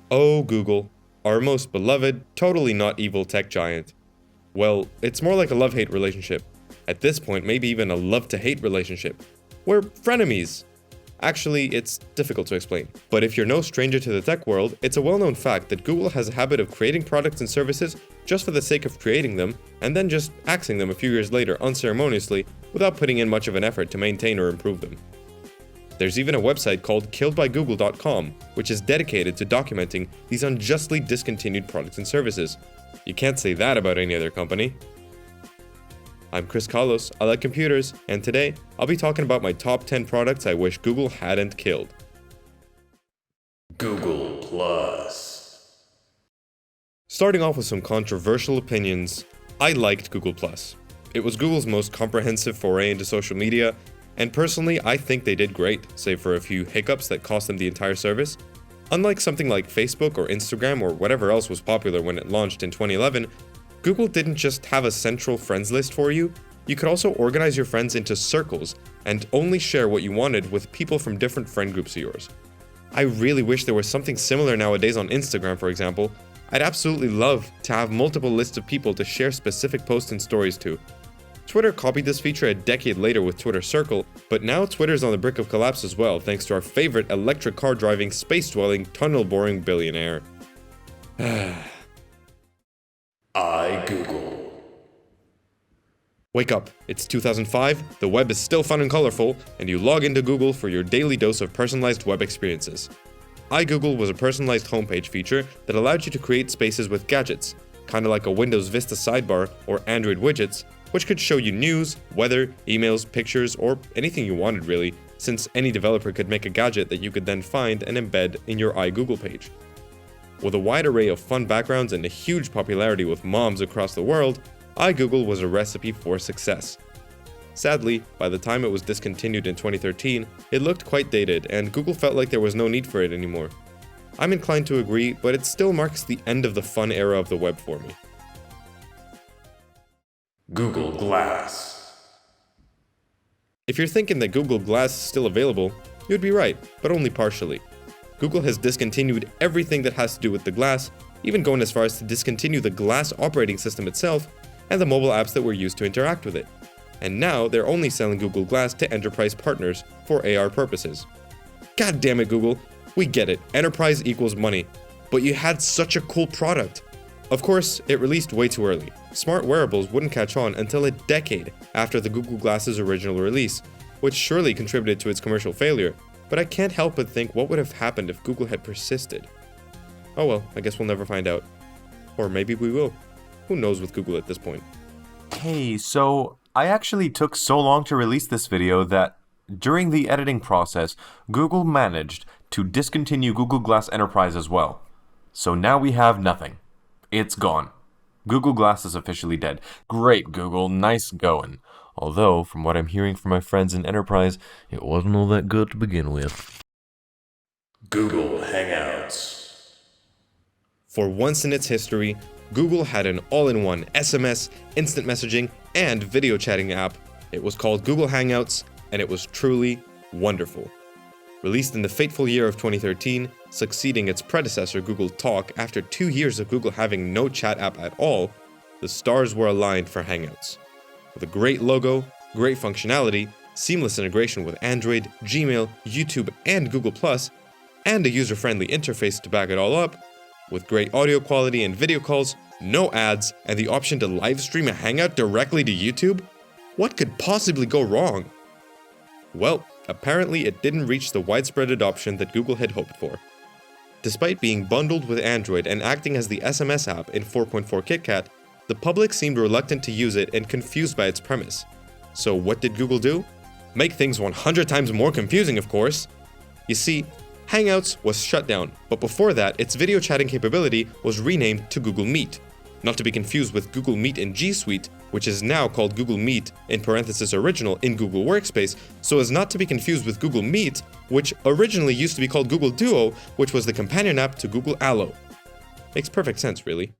Oh, Google, our most beloved, totally not evil tech giant. Well, it's more like a love-hate relationship. At this point, maybe even a love-to-hate relationship. We're frenemies. Actually, it's difficult to explain. But if you're no stranger to the tech world, it's a well-known fact that Google has a habit of creating products and services just for the sake of creating them, and then just axing them a few years later unceremoniously without putting in much of an effort to maintain or improve them. There's even a website called killedbygoogle.com, which is dedicated to documenting these unjustly discontinued products and services. You can't say that about any other company. I'm Kalos, I like computers, and today I'll be talking about my top 10 products I wish Google hadn't killed. Google Plus. Starting off with some controversial opinions, I liked Google Plus. It was Google's most comprehensive foray into social media, and personally I think they did great, save for a few hiccups that cost them the entire service. Unlike something like Facebook or Instagram or whatever else was popular when it launched in 2011, Google didn't just have a central friends list for you, you could also organize your friends into circles and only share what you wanted with people from different friend groups of yours. I really wish there was something similar nowadays on Instagram, for example. I'd absolutely love to have multiple lists of people to share specific posts and stories to. Twitter copied this feature a decade later with Twitter Circle, but now Twitter's on the brink of collapse as well thanks to our favorite electric car driving, space dwelling, tunnel boring billionaire. iGoogle. Wake up, it's 2005, the web is still fun and colorful, and you log into Google for your daily dose of personalized web experiences. iGoogle was a personalized homepage feature that allowed you to create spaces with gadgets, kinda like a Windows Vista sidebar or Android widgets, which could show you news, weather, emails, pictures, or anything you wanted really, since any developer could make a gadget that you could then find and embed in your iGoogle page. With a wide array of fun backgrounds and a huge popularity with moms across the world, iGoogle was a recipe for success. Sadly, by the time it was discontinued in 2013, it looked quite dated, and Google felt like there was no need for it anymore. I'm inclined to agree, but it still marks the end of the fun era of the web for me. Google Glass. If you're thinking that Google Glass is still available, you'd be right, but only partially. Google has discontinued everything that has to do with the Glass, even going as far as to discontinue the Glass operating system itself and the mobile apps that were used to interact with it. And now they're only selling Google Glass to enterprise partners for AR purposes. God damn it, Google. We get it, enterprise equals money. But you had such a cool product. Of course, it released way too early. Smart wearables wouldn't catch on until a decade after the Google Glass's original release, which surely contributed to its commercial failure, but I can't help but think what would have happened if Google had persisted. Oh well, I guess we'll never find out. Or maybe we will. Who knows with Google at this point. Hey, so I actually took so long to release this video that during the editing process, Google managed to discontinue Google Glass Enterprise as well. So now we have nothing. It's gone. Google Glass is officially dead. Great, Google, nice going. Although, from what I'm hearing from my friends in Enterprise, it wasn't all that good to begin with. Google Hangouts. For once in its history, Google had an all-in-one SMS, instant messaging, and video chatting app. It was called Google Hangouts, and it was truly wonderful. Released in the fateful year of 2013, succeeding its predecessor Google Talk after 2 years of Google having no chat app at all, the stars were aligned for Hangouts. With a great logo, great functionality, seamless integration with Android, Gmail, YouTube, and Google+, and a user-friendly interface to back it all up, with great audio quality and video calls, no ads, and the option to live stream a Hangout directly to YouTube, what could possibly go wrong? Well, apparently it didn't reach the widespread adoption that Google had hoped for. Despite being bundled with Android and acting as the SMS app in 4.4 KitKat, the public seemed reluctant to use it and confused by its premise. So what did Google do? Make things 100 times more confusing, of course. You see, Hangouts was shut down, but before that, its video chatting capability was renamed to Google Meet. Not to be confused with Google Meet in G Suite, which is now called Google Meet in parenthesis original in Google Workspace, so as not to be confused with Google Meet, which originally used to be called Google Duo, which was the companion app to Google Allo. Makes perfect sense, really.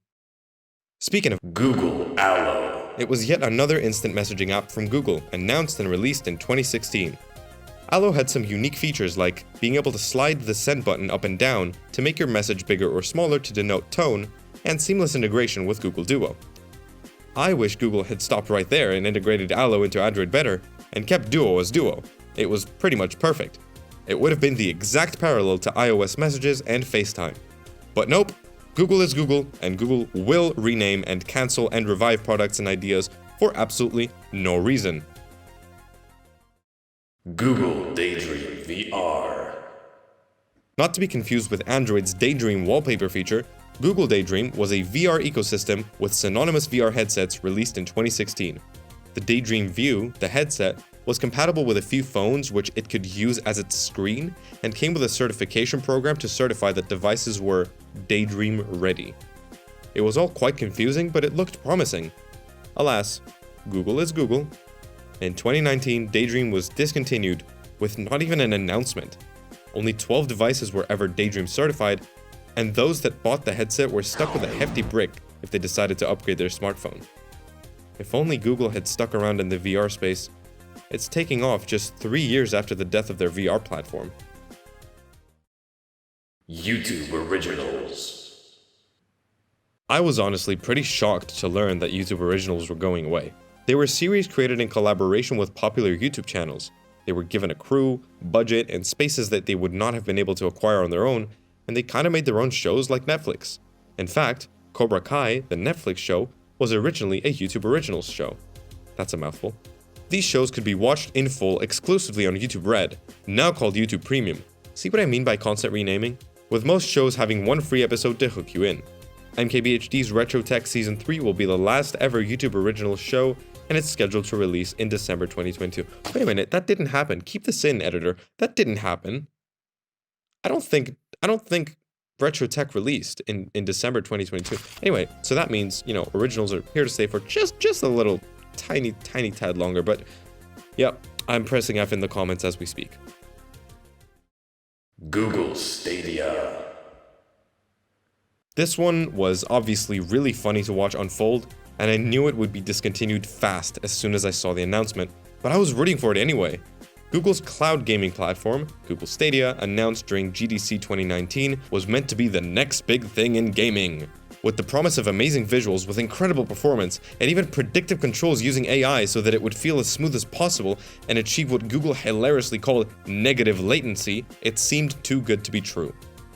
Speaking of Google Allo. it was yet another instant messaging app from Google, announced and released in 2016. Allo had some unique features like being able to slide the send button up and down to make your message bigger or smaller to denote tone, and seamless integration with Google Duo. I wish Google had stopped right there and integrated Allo into Android better and kept Duo as Duo. It was pretty much perfect. It would have been the exact parallel to iOS messages and FaceTime. But nope, Google is Google, and Google will rename and cancel and revive products and ideas for absolutely no reason. Google Daydream VR. Not to be confused with Android's Daydream wallpaper feature, Google Daydream was a VR ecosystem with synonymous VR headsets released in 2016. The Daydream View, the headset, was compatible with a few phones which it could use as its screen, and came with a certification program to certify that devices were Daydream ready. It was all quite confusing, but it looked promising. Alas, Google is Google. In 2019, Daydream was discontinued with not even an announcement. Only 12 devices were ever Daydream certified, and those that bought the headset were stuck with a hefty brick if they decided to upgrade their smartphone. If only Google had stuck around in the VR space. It's taking off just 3 years after the death of their VR platform. YouTube Originals. I was honestly pretty shocked to learn that YouTube Originals were going away. They were a series created in collaboration with popular YouTube channels. They were given a crew, budget, and spaces that they would not have been able to acquire on their own, and they kinda made their own shows like Netflix. In fact, Cobra Kai, the Netflix show, was originally a YouTube Originals show. That's a mouthful. These shows could be watched in full exclusively on YouTube Red, now called YouTube Premium. See what I mean by concept renaming? With most shows having one free episode to hook you in. MKBHD's Retro Tech Season 3 will be the last ever YouTube Originals show, and it's scheduled to release in December 2022. Wait a minute, that didn't happen. Keep this in, editor. That didn't happen. I don't think Retro Tech released in December 2022. Anyway, so that means, Originals are here to stay for just a little tiny tad longer, but yep, I'm pressing F in the comments as we speak. Google Stadia. This one was obviously really funny to watch unfold, and I knew it would be discontinued fast as soon as I saw the announcement, but I was rooting for it anyway. Google's cloud gaming platform, Google Stadia, announced during GDC 2019, was meant to be the next big thing in gaming. With the promise of amazing visuals with incredible performance, and even predictive controls using AI so that it would feel as smooth as possible and achieve what Google hilariously called negative latency, it seemed too good to be true.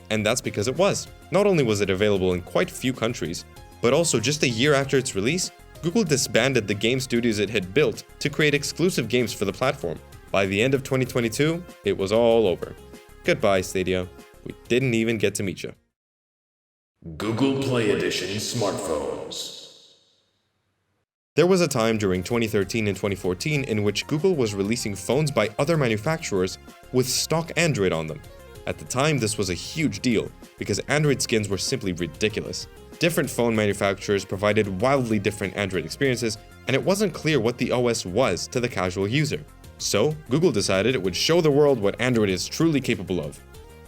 And that's because it was. Not only was it available in quite a few countries, but also just a year after its release, Google disbanded the game studios it had built to create exclusive games for the platform. By the end of 2022, it was all over. Goodbye, Stadia. We didn't even get to meet you. Google Play Edition smartphones. There was a time during 2013 and 2014 in which Google was releasing phones by other manufacturers with stock Android on them. At the time, this was a huge deal because Android skins were simply ridiculous. Different phone manufacturers provided wildly different Android experiences, and it wasn't clear what the OS was to the casual user. So, Google decided it would show the world what Android is truly capable of.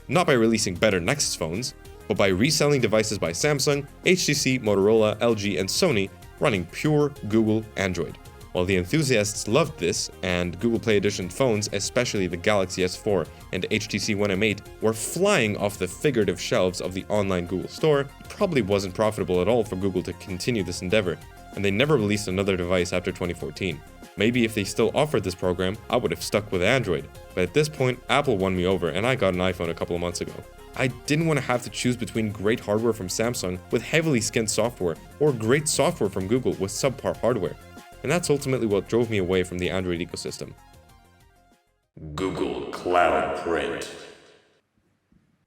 Not by releasing better Nexus phones, but by reselling devices by Samsung, HTC, Motorola, LG, and Sony running pure Google Android. While the enthusiasts loved this, and Google Play Edition phones, especially the Galaxy S4 and HTC One M8, were flying off the figurative shelves of the online Google Store, it probably wasn't profitable at all for Google to continue this endeavor, and they never released another device after 2014. Maybe if they still offered this program, I would have stuck with Android, but at this point, Apple won me over and I got an iPhone a couple of months ago. I didn't want to have to choose between great hardware from Samsung with heavily skinned software, or great software from Google with subpar hardware. And that's ultimately what drove me away from the Android ecosystem. Google Cloud Print.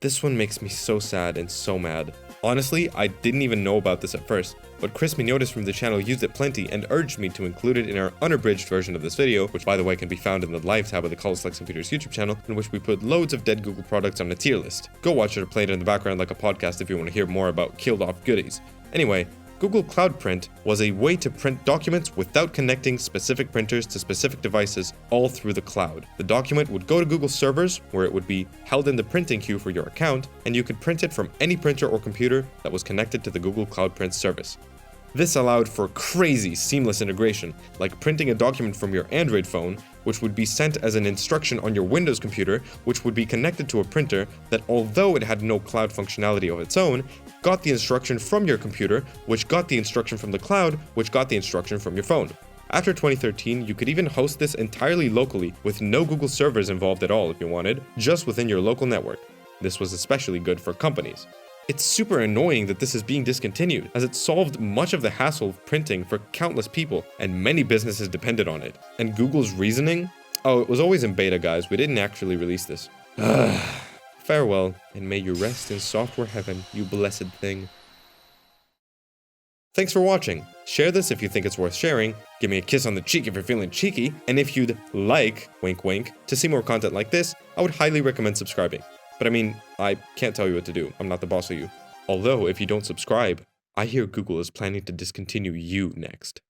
This one makes me so sad and so mad. Honestly, I didn't even know about this at first, but Chris Mignotis from the channel used it plenty and urged me to include it in our unabridged version of this video, which by the way can be found in the live tab of the Kalos Computers YouTube channel, in which we put loads of dead Google products on a tier list. Go watch it or play it in the background like a podcast if you want to hear more about killed off goodies. Anyway, Google Cloud Print was a way to print documents without connecting specific printers to specific devices all through the cloud. The document would go to Google servers, where it would be held in the printing queue for your account, and you could print it from any printer or computer that was connected to the Google Cloud Print service. This allowed for crazy seamless integration, like printing a document from your Android phone, which would be sent as an instruction on your Windows computer, which would be connected to a printer that, although it had no cloud functionality of its own, got the instruction from your computer, which got the instruction from the cloud, which got the instruction from your phone. After 2013, you could even host this entirely locally with no Google servers involved at all if you wanted, just within your local network. This was especially good for companies. It's super annoying that this is being discontinued, as it solved much of the hassle of printing for countless people, and many businesses depended on it. And Google's reasoning? Oh, it was always in beta, guys. We didn't actually release this. Farewell, and may you rest in software heaven, you blessed thing. Thanks for watching. Share this if you think it's worth sharing, give me a kiss on the cheek if you're feeling cheeky, and if you'd like, wink wink, to see more content like this, I would highly recommend subscribing. But I mean, I can't tell you what to do. I'm not the boss of you. Although, if you don't subscribe, I hear Google is planning to discontinue you next.